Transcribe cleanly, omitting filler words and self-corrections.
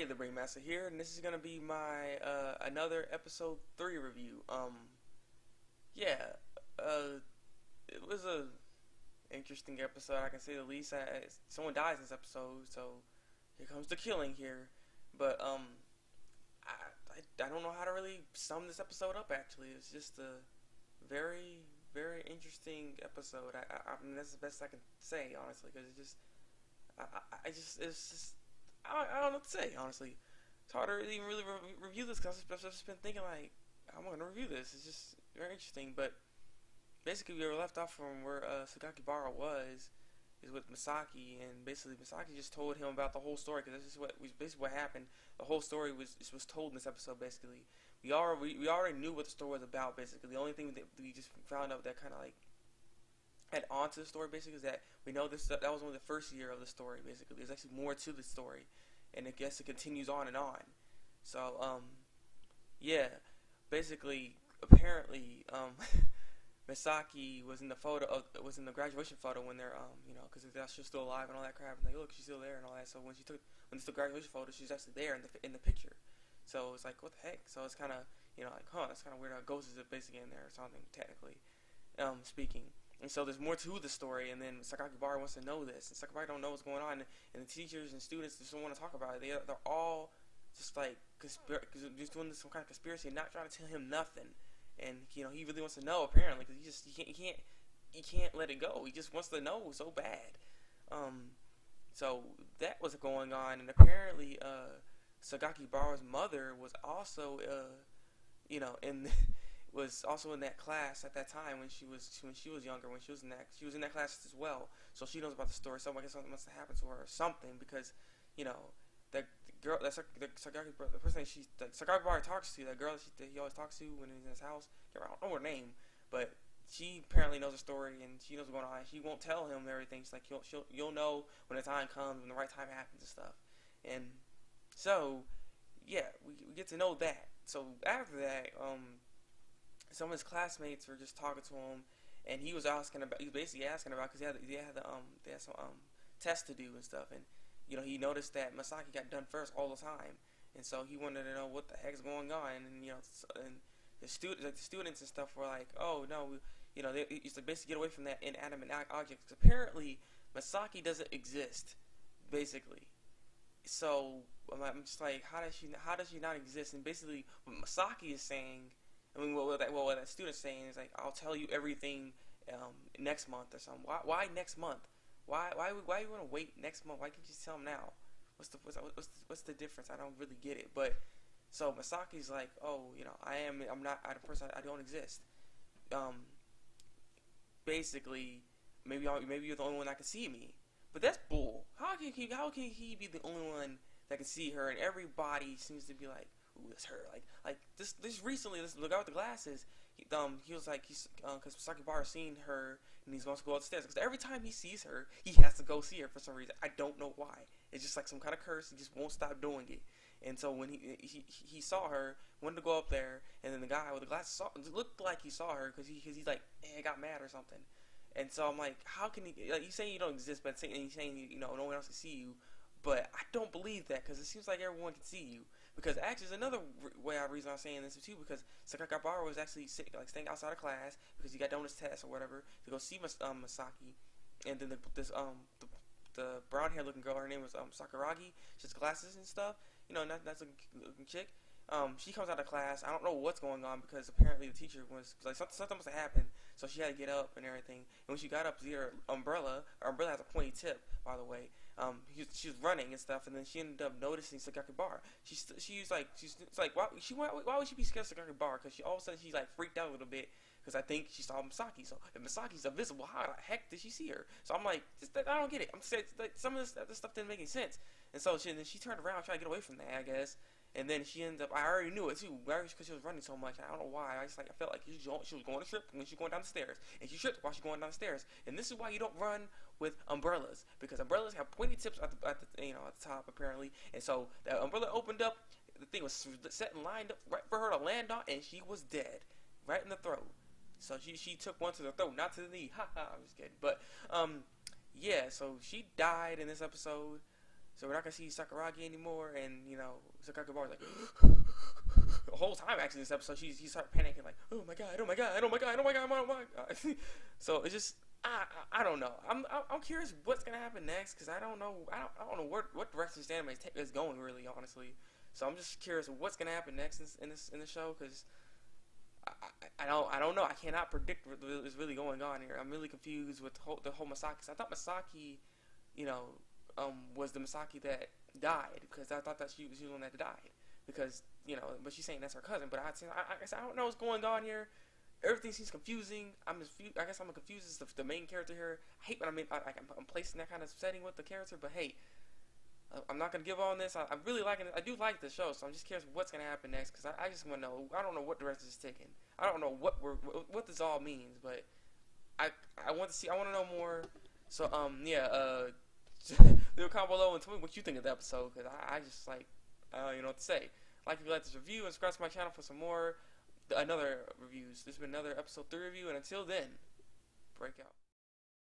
Thabreakmasta here, and this is gonna be my another episode 3 review. Yeah, it was a interesting episode, I can say the least. Someone dies in this episode, so here comes the killing here. But I don't know how to really sum this episode up. Actually, it's just a very interesting episode. I mean, that's the best I can say, honestly, because I don't know what to say, honestly. It's hard to even really review this because I've just been thinking, like, I'm going to review this. It's just very interesting. But basically, we were left off from where Sakakibara is with Misaki, and basically Misaki just told him about the whole story, because this is basically what happened. The whole story was told in this episode. Basically, we already knew what the story was about. Basically, the only thing that we just found out that kind of like add on to the story, basically, is that we know that was only the first year of the story. Basically, there's actually more to the story, and I guess it continues on and on. So yeah, basically, apparently Misaki was in the was in the graduation photo when they're because she's still alive and all that crap, and like, look, she's still there and all that. So when it's the graduation photo, she's actually there in the picture. So it's like, what the heck? So it's kind of like, that's kind of weird how Ghost is basically in there or something, technically speaking. And so there's more to the story, and then Sakakibara wants to know this, and Sakakibara don't know what's going on, and the teachers and students just don't want to talk about it. They're all just like just doing some kind of conspiracy and not trying to tell him nothing. And he really wants to know, apparently, because he can't let it go. He just wants to know so bad. So that was going on, and apparently Sakakibara's mother was also was also in that class at that time when she was younger, when she was in that class as well. So she knows about the story. So I guess something must have happened to her or something, because that girl, the person that Sakakibara talks to, that girl that he always talks to when he's in his house, I don't know her name, but she apparently knows the story and she knows what's going on. She won't tell him everything. She's like, you'll know when the time comes, when the right time happens and stuff. And so yeah, we get to know that. So after that, some of his classmates were just talking to him, and he was basically asking about, because they had some tests to do and stuff, and he noticed that Misaki got done first all the time, and so he wanted to know what the heck's going on, and and the students and stuff were like, oh no, they used to basically get away from that inanimate object. Apparently, Misaki doesn't exist, basically. So I'm just like, how does she not exist? And basically, what Misaki is saying, what that student's saying is like, I'll tell you everything next month or something. Why next month? Why you want to wait next month? Why can't you just tell him now? What's the difference? I don't really get it. But so Masaki's like, oh, I'm a person. I don't exist. Basically, maybe you're the only one that can see me. But that's bull. How can he be the only one that can see her, and everybody seems to be like, ooh, that's her. Like this recently, the guy with the glasses, he was like, because Sakakibara seen her, and he's going to go upstairs, because every time he sees her, he has to go see her for some reason. I don't know why. It's just like some kind of curse. He just won't stop doing it. And so when he saw her, wanted to go up there, and then the guy with the glasses it looked like he saw her, because he's like, got mad or something. And so I'm like, how can he? Like, he's saying you don't exist, but he's saying no one else can see you. But I don't believe that, because it seems like everyone can see you. Because actually, there's another reason I'm saying this too, because Sakakibara was actually staying outside of class because he got done with his test or whatever to go see Misaki, and then the brown hair looking girl, her name was Sakuragi. She has glasses and stuff. That's a looking chick. She comes out of class. I don't know what's going on, because apparently the teacher was like, something must have happened, so she had to get up and everything. And when she got up to her umbrella has a pointy tip, by the way. She was running and stuff, and then she ended up noticing Sakakibara. She's like, why would she be scared of Sakakibara? Because all of a sudden she's like freaked out a little bit, because I think she saw Misaki. So if Misaki's invisible, how the heck did she see her? So I'm like, I don't get it. I'm saying, like, some of this stuff didn't make any sense. And so she turned around, trying to get away from that, I guess. And then she ends up, I already knew it too, because she was running so much. I don't know why. I felt like she was going to trip when she was going down the stairs. And she tripped while she was going down the stairs. And this is why you don't run with umbrellas, because umbrellas have pointy tips at the top, apparently. And so the umbrella opened up, the thing was set and lined up right for her to land on, and she was dead, right in the throat. So she took one to the throat, not to the knee. Ha ha, I'm just kidding. But yeah, so she died in this episode. So we're not gonna see Sakuragi anymore, and Sakakibara's like the whole time actually this episode he started panicking like, oh my god, oh my god, oh my god, oh my god, oh my god. So it's just I don't know. I'm curious what's gonna happen next because I don't know what direction this anime is going really, honestly. So I'm just curious what's gonna happen next in the show because I don't know. I cannot predict what is really going on here. I'm really confused with the whole Masaki. I thought Masaki, was the Masaki that died because I thought that she was the one that died because but she's saying that's her cousin. But I don't know what's going on here. Everything seems confusing. I guess I'm confused as the main character here. I hate when I'm placed in that kind of setting with the character. But hey, I'm not gonna give on this. I'm really liking it. I do like the show, so I'm just curious what's gonna happen next because I just want to know. I don't know what direction it's taking. I don't know what this all means, but I want to see. I want to know more. So leave a comment below and tell me what you think of the episode because I just like what to say. Like if you like this review and subscribe to my channel for some more another reviews. This has been another episode 3 review, and until then, break out.